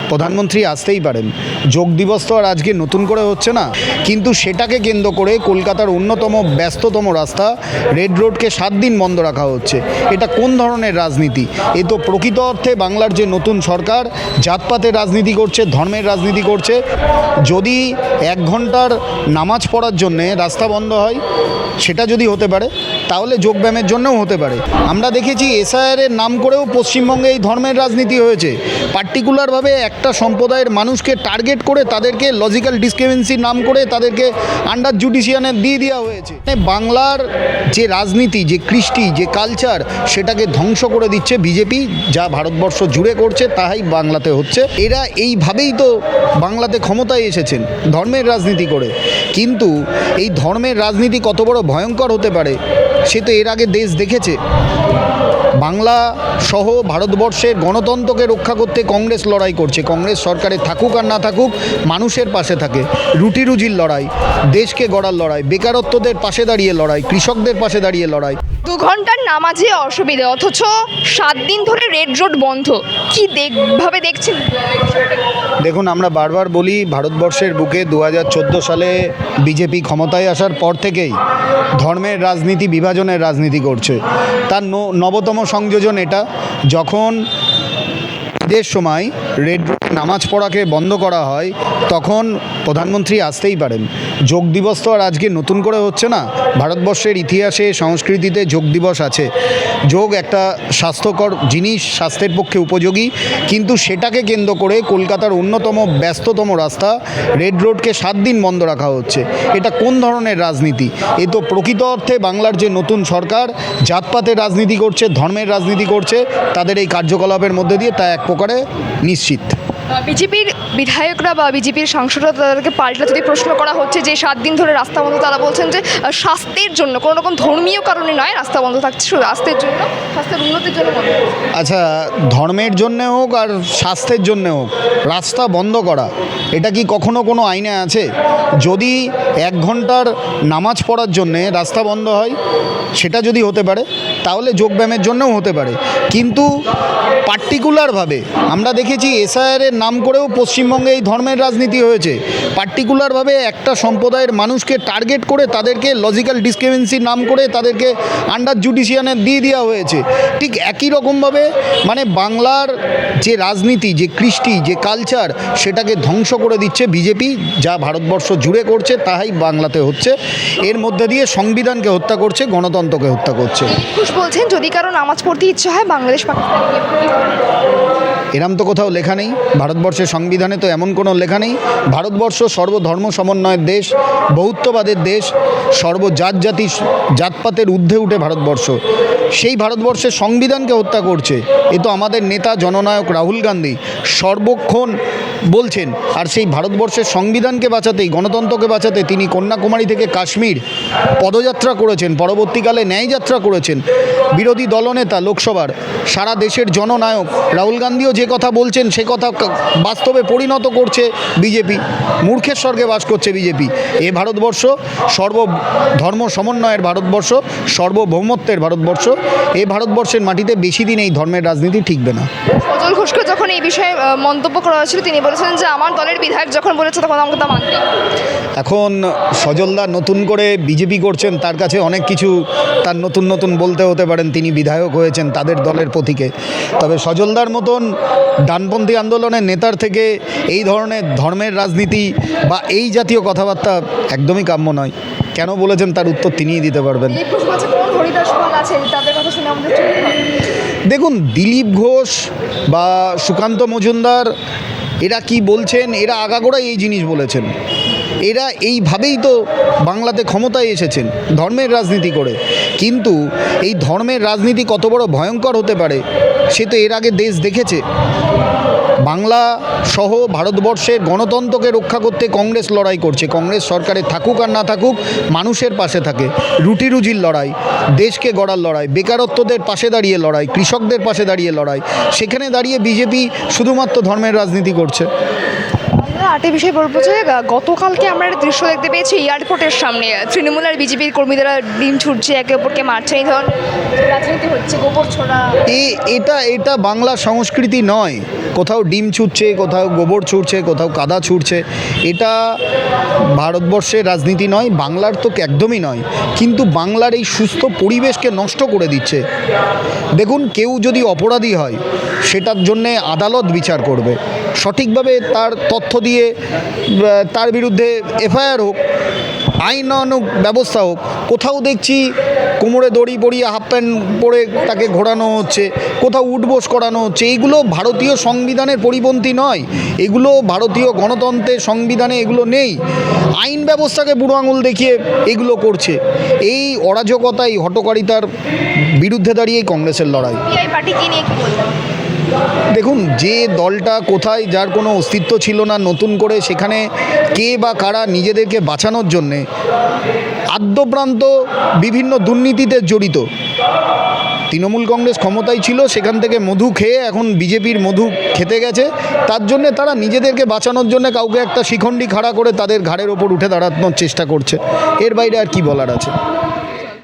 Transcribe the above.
প্রধানমন্ত্রী আসতেই পারেন। যোগ দিবস তো আর আজকে নতুন করে হচ্ছে না, কিন্তু সেটাকে কেন্দ্র করে কলকাতার অন্যতম ব্যস্ততম রাস্তা রেড রোডকে 7 দিন বন্ধ রাখা হচ্ছে। এটা কোন ধরনের রাজনীতি? এ তো প্রকৃত অর্থে বাংলার যে নতুন সরকার জাতপাতের রাজনীতি করছে, ধর্মের রাজনীতি করছে। যদি 1 ঘন্টার নামাজ পড়ার জন্যে রাস্তা বন্ধ হয়, সেটা যদি হতে পারে, তাহলে যোগব্যায়ামের জন্যও হতে পারে। আমরা দেখেছি এসআইআরের নাম করেও পশ্চিমবঙ্গে এই ধর্মের রাজনীতি হয়েছে। পার্টিকুলারভাবে একটা সম্প্রদায়ের মানুষকে টার্গেট করে তাদেরকে লজিক্যাল ডিসক্রিমিনেন্সির নাম করে তাদেরকে আন্ডার জুডিশিয়ানে দিয়ে দেওয়া হয়েছে। বাংলার যে রাজনীতি, যে কৃষ্টি, যে কালচার, সেটাকে ধ্বংস করে দিচ্ছে বিজেপি। যা ভারতবর্ষ জুড়ে করছে তাই বাংলাতে হচ্ছে। এরা এইভাবেই তো বাংলাতে ক্ষমতায় এসেছেন, ধর্মের রাজনীতি করে। কিন্তু এই ধর্মের রাজনীতি কত বড় ভয়ঙ্কর হতে পারে সে তো এর আগে দেশ দেখেছে। বাংলা সহ ভারতবর্ষের গণতন্ত্রকে রক্ষা করতে কংগ্রেস লড়াই করছে। কংগ্রেস সরকারে থাকুক আর না থাকুক, মানুষের পাশে থাকে। রুটি রুজির লড়াই, দেশকে গড়ার লড়াই, বেকারত্বদের পাশে দাঁড়িয়ে লড়াই, কৃষকদের পাশে দাঁড়িয়ে লড়াই। 2 ঘন্টার নামাজে অসুবিধা, অথচ 7 দিন ধরে রেড রোড বন্ধ। কি ভাবে দেখছেন? দেখুন, আমরা বারবার বলি, ভারতবর্ষের বুকে 2014 সালে বিজেপি ক্ষমতায় আসার পর থেকেই ধর্মের রাজনীতি, বিভাজনের রাজনীতি করছে। তার নবতম সংযোজন এটা, যখন ঈদের সময় রেড রোডে নামাজ পড়াকে বন্ধ করা হয়, তখন প্রধানমন্ত্রী আসতেই পারেন। যোগ দিবস তো আর আজকে নতুন করে হচ্ছে না। ভারতবর্ষের ইতিহাসে, সংস্কৃতিতে যোগ দিবস আছে। যোগ একটা স্বাস্থ্যকর জিনিস, স্বাস্থ্যের পক্ষে উপযোগী, কিন্তু সেটাকে কেন্দ্র করে কলকাতার অন্যতম ব্যস্ততম রাস্তা রেড রোডকে 7 দিন বন্ধ রাখা হচ্ছে। এটা কোন ধরনের রাজনীতি? এ তো প্রকৃত অর্থে বাংলার যে নতুন সরকার জাতপাতের রাজনীতি করছে, ধর্মের রাজনীতি করছে। তাদের এই কার্যকলাপের মধ্যে দিয়ে তা এক প্রকারে নিশ্চিত। বিজেপির বিধায়করা বা বিজেপির সাংসদরা তাদেরকে পাল্টা যদি প্রশ্ন করা হচ্ছে যে 7 দিন ধরে রাস্তা বন্ধ, তারা বলছেন যে স্বাস্থ্যের জন্য, কোনো রকম ধর্মীয় কারণে নয় রাস্তা বন্ধ থাকছে, শুধু স্বাস্থ্যের জন্য, স্বাস্থ্যের উন্নতির জন্য বন্ধ। আচ্ছা, ধর্মের জন্যে হোক আর স্বাস্থ্যের জন্যে হোক, রাস্তা বন্ধ করা এটা কি কখনো কোনো আইনে আছে? যদি 1 ঘন্টার নামাজ পড়ার জন্যে রাস্তা বন্ধ হয়, সেটা যদি হতে পারে, তাহলে যোগব্যায়ামের জন্যও হতে পারে। কিন্তু পার্টিকুলারভাবে আমরা দেখেছি এসআইআরের নাম করেও পশ্চিমবঙ্গে এই ধর্মের রাজনীতি হয়েছে। পার্টিকুলারভাবে একটা সম্প্রদায়ের মানুষকে টার্গেট করে তাদেরকে লজিক্যাল ডিসক্রিমিনেন্সির নাম করে তাদেরকে আন্ডার জুডিশিয়ানে দিয়ে দেওয়া হয়েছে। ঠিক একই রকমভাবে বাংলার যে রাজনীতি, যে কৃষ্টি, যে কালচার, সেটাকে ধ্বংস করে দিচ্ছে বিজেপি। যা ভারতবর্ষ জুড়ে করছে তাই বাংলাতে হচ্ছে। এর মধ্যে দিয়ে সংবিধানকে হত্যা করছে, গণতন্ত্রকে হত্যা করছে। খুশ বলছেন যদি কারো নামাজ পড়তে ইচ্ছা হয় বাংলাদেশ পাকিস্তান, এরম তো কোথাও লেখা নেই। ভারতবর্ষের সংবিধানে তো এমন কোনো লেখা নেই। ভারতবর্ষ সর্বধর্ম সমন্বয়ের দেশ, বহুত্ববাদের দেশ, জাতি জাতপাতের ঊর্ধ্বে উঠে ভারতবর্ষ। সেই ভারতবর্ষের সংবিধানকে হত্যা করছে। এ তো আমাদের নেতা জননায়ক রাহুল গান্ধী সর্বক্ষণ বলছেন। আর সেই ভারতবর্ষের সংবিধানকে বাঁচাতেই, গণতন্ত্রকে বাঁচাতে তিনি কন্যাকুমারী থেকে কাশ্মীর পদযাত্রা করেছেন, পরবর্তীকালে ন্যায়যাত্রা করেছেন। বিরোধী দলনেতা লোকসভার, সারা দেশের জননায়ক রাহুল গান্ধীও যে কথা বলছেন সে কথা বাস্তবে পরিণত করছে বিজেপি। মূর্খের স্বর্গে বাস করছে বিজেপি। এ ভারতবর্ষ সর্বধর্ম সমন্বয়ের ভারতবর্ষ, সার্বভৌমত্বের ভারতবর্ষ। এই ভারতবর্ষের মাটিতে বেশি দিন এই ধর্মের রাজনীতি টিকবে না। সজল ঘোষকে যখন এই বিষয়ে মন্তব্য করা হয়েছিল, তিনি বলেছেন যে আমার দলের বিধায়ক যখন বলেছে তখন আমাকে তা মানতে। এখন সজলদা নতুন করে বিজেপি করছেন, তার কাছে অনেক কিছু তার নতুন নতুন বলতে হতে পারেন। তিনি বিধায়ক হয়েছেন তাদের দলের প্রতীকে। তবে সজলদার মতন ডানপন্থী আন্দোলনের নেতার থেকে এই ধরনের ধর্মের রাজনীতি বা এই জাতীয় কথাবার্তা একদমই কাম্য নয়। কেন বলেছেন তার উত্তর তিনিই দিতে পারবেন। দেখুন, দিলীপ ঘোষ বা সুকান্ত মজুমদার এরা কি বলছেন, এরা আগাগোড়াই এই জিনিস বলেছেন। এরা এইভাবেই তো বাংলাতে ক্ষমতায় এসেছেন, ধর্মের রাজনীতি করে। কিন্তু এই ধর্মের রাজনীতি কত বড় ভয়ঙ্কর হতে পারে সে তো এর আগে দেশ দেখেছে। বাংলা সহ ভারতবর্ষের গণতন্ত্রকে রক্ষা করতে কংগ্রেস লড়াই করছে। কংগ্রেস সরকারে থাকুক আর না থাকুক, মানুষের পাশে থাকে। রুটি রুজির লড়াই, দেশকে গড়ার লড়াই, বেকারত্বদের পাশে দাঁড়িয়ে লড়াই, কৃষকদের পাশে দাঁড়িয়ে লড়াই। সেখানে দাঁড়িয়ে বিজেপি শুধুমাত্র ধর্মের রাজনীতি করছে। আরেকটা বিষয় বলবো যে গতকালকে আমরা একটা দৃশ্য দেখতে পেয়েছি এয়ারপোর্টের সামনে তৃণমূল আর বিজেপির কর্মীরা ডিম ছুটছে, একে অপরকে মারছে, এই ধরনের রাজনীতি হচ্ছে, গোবর ছোড়া। এটা বাংলা সংস্কৃতি নয়। কোথাও ডিম ছুটছে, কোথাও গোবর ছুটছে, কোথাও কাদা ছুটছে। এটা ভারতবর্ষের রাজনীতি নয়, বাংলার তো একদমই নয়। কিন্তু বাংলার এই সুস্থ পরিবেশকে নষ্ট করে দিচ্ছে। দেখুন, কেউ যদি অপরাধী হয় সেটার জন্যে আদালত বিচার করবে, সঠিকভাবে তার তথ্য দিয়ে তার বিরুদ্ধে এফআইআর হোক, আইনানুগ ব্যবস্থা হোক। কোথাও দেখছি কোমরে দড়ি পরিয়ে হাফ প্যান্ট পরে তাকে ঘোরানো হচ্ছে, কোথাও উঠবোস করানো হচ্ছে। এইগুলো ভারতীয় সংবিধানের পরিপন্থী নয়, এগুলো ভারতীয় গণতন্ত্রের সংবিধানে এগুলো নেই। আইন ব্যবস্থাকে বুড়ো আঙুল দেখিয়ে এগুলো করছে। এই অরাজকতা, এই হটকারিতার বিরুদ্ধে দাঁড়িয়েই কংগ্রেসের লড়াই। সিপিআই পার্টিকে নিয়ে কি বলবেন? দেখুন, যে দলটা কোথায় যার কোনো অস্তিত্ব ছিল না, নতুন করে সেখানে কে বা কারা নিজেদেরকে বাঁচানোর জন্যে আদ্যপ্রান্ত বিভিন্ন দুর্নীতিতে জড়িত। তৃণমূল কংগ্রেস ক্ষমতায় ছিল, সেখান থেকে মধু খেয়ে এখন বিজেপির মধু খেতে গেছে। তার জন্যে তারা নিজেদেরকে বাঁচানোর জন্য কাউকে একটা শিখণ্ডি খাড়া করে তাদের ঘাড়ের ওপর উঠে দাঁড়ানোর চেষ্টা করছে। এর বাইরে আর কি বলার আছে?